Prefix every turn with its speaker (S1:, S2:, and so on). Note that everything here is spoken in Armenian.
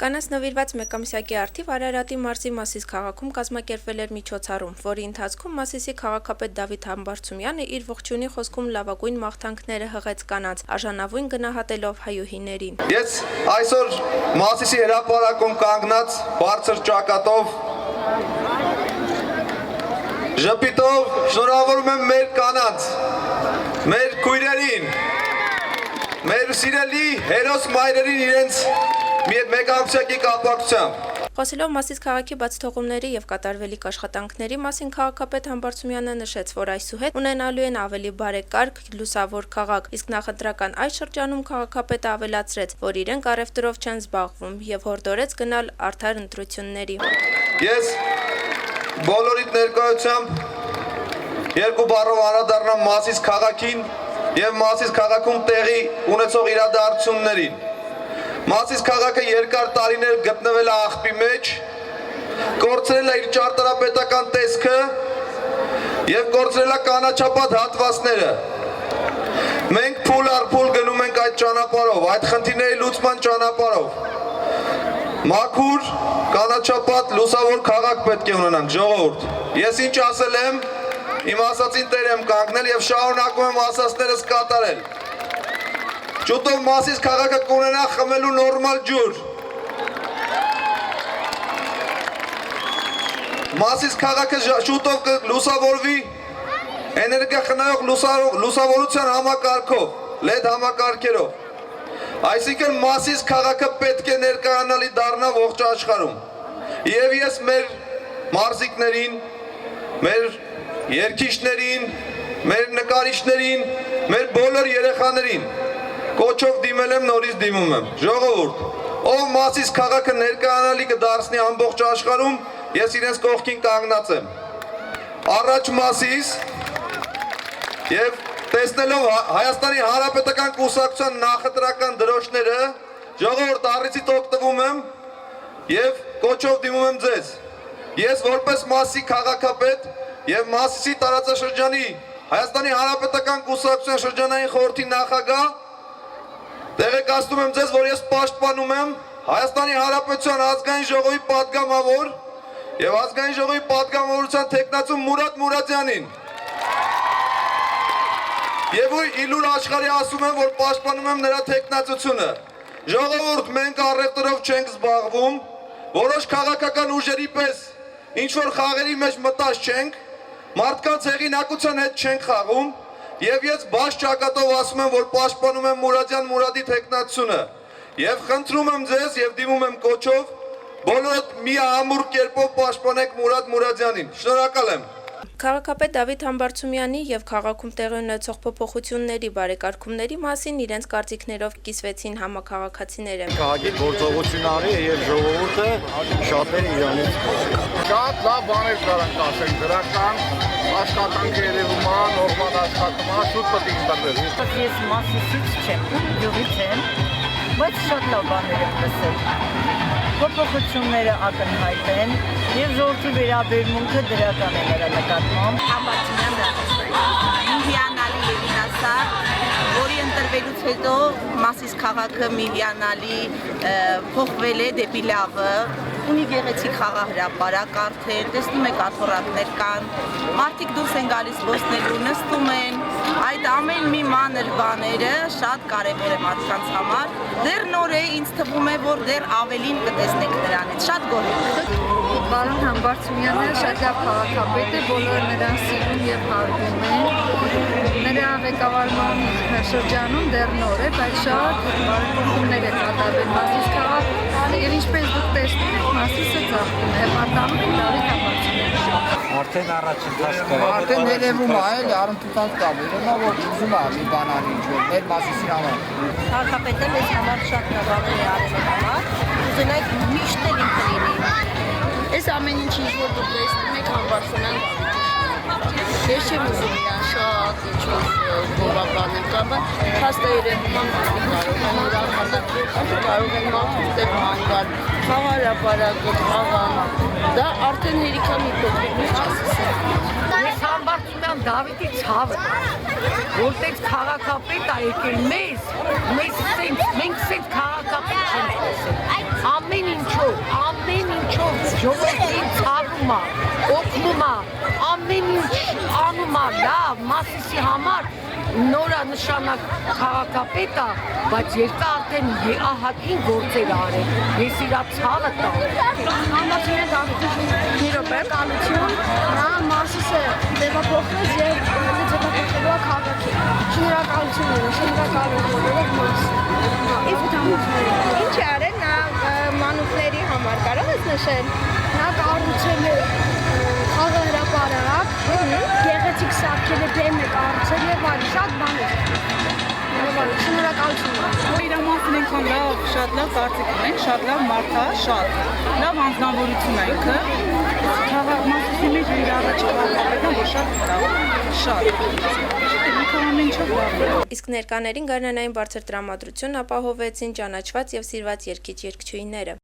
S1: Կանանց նվիրված մեկամսյակի առթիվ Արարատի մարզի Մասիս քաղաքում կազմակերպվել էր միջոցառում, որի ընթացքում Մասիսի քաղաքապետ Դավիթ Համբարձումյանը իր ողջունի խոսքում լավագույն մաղթանքները հղեց կանանց, արժանավուն գնահատելով հայուհիներին։
S2: Ես այսօր Մասիսի հրապարակում կանգնած բարձր ճակատով ժպիտով շնորհավորում եմ մեր կանանց, մեր քույրերին, մեր սիրելի հերոս մայրերին իրենց մեկամսյակի կապակցությամբ։
S1: Խոսելով Մասիս քաղաքի բացթողումների եւ կատարվելիք աշխատանքների մասին քաղաքապետ Համբարձումյանը նշեց, որ այսուհետ ունենալու են ավելի բարեկարգ, լուսավոր քաղաք, իսկ նախընտրական այս շրջանում քաղաքապետը ավելացրեց, որ իրենք առևտրով չեն զբաղվում եւ հորդորեց գնալ արդար ընտրությունների։
S2: Ես բոլորիդ ներկայությամբ երկու բառով անդրադառնամ Մասիս քաղաքին եւ Մասիս քաղաքում տեղի ունեցող իրադարձություններին։ Մասիս քաղաքը երկար տարիներ գտնվել է աղբի մեջ, կորցրել է իր ճարտարապետական տեսքը եւ կորցրել է կանաչապատ հատվածները։ Մենք փուլ առ փուլ գնում ենք այդ ճանապարհով, այդ խնդիրների լուծման ճանապարհով։ Մաքուր, կանաչապատ, լուսավոր քաղաք պետք է ունենանք, ժողովուրդ։ Ես ինչ ասել եմ, իմ ասածին տեր եմ կանգնել եւ շարունակում եմ ասածներս կատարել։ Շուտով Մասիս քաղաքը կունենա խմելու նորմալ ջուր։ Մասիս քաղաքը շուտով կլուսավորվի էներգախնայող լուսավորության համակարգով, LED համակարգերով։ Այսինքն Մասիս քաղաքը պետք է ներկայանալի դառնա ողջ աշխարհում։ Եվ ես մեր մարզիկներին, մեր երգիչներին, մեր նկարիչներին, մեր բոլոր երեխաներին կոչով դիմել եմ, նորից դիմում եմ։ Ժողովուրդ, ով Մասիս քաղաքը ներկայանալի կդարձնի ամբողջ աշխարհում, ես իրենց կողքին կանգնած եմ։ Առաջ Մասիս եւ տեսնելով Հայաստանի Հանրապետական կուսակցության նախընտրական դրոշները, ժողովուրդ առիթից օգտվում եմ եւ կոչով դիմում եմ ձեզ։ Ես որպես Մասիսի քաղաքապետ եւ Մասիսի տարածաշրջանի Հայաստանի Հանրապետական կուսակցության շրջանային խորհրդի նախագահ տեղեկացնում եմ ձեզ, որ ես պաշտպանում եմ Հայաստանի Հանրապետության ազգային ժողովի պատգամավոր եւ ազգային ժողովի պատգամավորության թեկնածու Մուրադ Մուրադյանին։ Եվ իլուր աշխարհի ասում եմ, որ պաշտպանում եմ նրա թեկնածությունը։ Ժողովուրդ, մենք առևտրով չենք զբաղվում, որոշ քաղաքական ուժերի պես ինչ որ խաղերի մեջ մտած չենք, մարդկանց հեղինակության հետ չենք խաղում։ Եվ ես բաց ճակատով ասում եմ, որ պաշտպանում եմ Մուրադյան Մուրադի թեկնածությունը եւ խնդրում եմ ձեզ եւ դիմում եմ կոչով բոլորդ մի ամուր կերպով պաշտպանեք Մուրադ Մուրադյանին։ Շնորհակալ եմ։
S1: Քաղաքապետ Դավիթ Համբարձումյանի եւ քաղաքում տեղի ունեցող փոփոխությունների բարեկարգումների մասին իրենց կարծիքներով կիսվեցին համաքաղաքացիները։
S3: Քաղաքի գործողություն արի եւ ժողովուրդը շատերը իրանից շատ լավ բաներ կարան ասեն դրական աշխատանքը երևում է, նորմալ աշխատում է, շուտ պետք է ստանալ։
S4: Ես Մասիսից չեմ, յուղից եմ, բայց շատ լավ բաներ եմ լսել։ Փոփոխությունները ակնհայտ են եւ ժողովրդի վերաբերմունքը դրական է նրա նկատմամբ։
S5: Համբարձումյան հիանալի Լևինասար, որի ընտրվելուց հետո Մասիս քաղաքը մի հիանալի փոխվել է դեպի լավը, ունի գեղեցիկ խաղահրապարակ արդեն, տեսնում եք աթոռակներ կան, մարդիկ դուրս են գալիս ոսնելու, նստում են, այդ ամեն մի մանր բաները շատ կարևոր է մարդկանց համար, դեռ նոր է, ինձ թվում է, որ դեռ ավելին կտեսնենք նրանից, շատ գոհ։
S6: Պարոն Համբարձումյանը շատ լավ քաղաքապետ է, բոլորը նրան սիրում եւ հարգում են։ Նրա ղեկավարման շրջանում դեռ նոր է, բայց շատ բարեփոխումներ է կատարվել Մասիս քաղաքում եւ ինչպես դուք տեսնում եք, Մասիսը ծաղկում է, հպարտանում է Դավիթ Համբարձումյանը։
S3: Արդեն առաջընթաց կա։
S7: Արդեն երևում է, այլ առընթաց կա, որոնք որ ուզում է մի բան անի ինչ-որ մեր Մասիսի համար։
S4: Քաղաքապետը մեզ համար շատ լավ բաներ է արել համար, ուզենայք միշտ էլ ինքը լինի։
S6: Այս ամեն ինչի որ դուք տեսնում եք Համբարձումյան ես չեմ ուզում իրան շատ ինչ-որ գովաբաներ կա, բայց հաստա երևում է կարող են մարդու տեղ հանգար, խաղարապարակը, խաղան, դա արդեն հերիքա մի փոքրիկ մեջ ասես։
S4: Ես Համբարձումյան Դավիթի ցավը, որտեղ քաղաքապետ է եկել մեզ սենց, մենք սենց քաղաքապետ չենք տեսել։ Ամեն ինչ
S8: Մասիսի համար նորանշանակ քաղաքապետ է, բայց երկա արդեն ահագին գործեր արել։ Ես իրա ցավը տամ։
S6: Համաձայն կալություն, նա Մասիսը ձևափոխվեց եւ ձևափոխելու քաղաքի։ Շնորհակալություն ունեմ, շնորհակալություն
S1: Ինչ է արել նա մանուկների համար, կարող ես նշել։
S6: Նա կառուցել է խաղը հրապարակ, գեղեցիկ սարքել է բեմը կառուցել եւ այլ շատ բաներ։ Շնորհակալություն։
S5: Իր մասին ինքան լավ, շատ լավ կարծիք ունենք, շատ լավ մարդ է, շատ լավ անձնավորություն է ինքը։ Քաղաք Մասիսի մեջ իր առաջ քաղաքապետը, որ շատ
S1: Իսկ ներկաներին գարնանային բարձր տրամադրություն ապահովեցին ճանաչված եւ սիրված երգիչ երգչուհիները։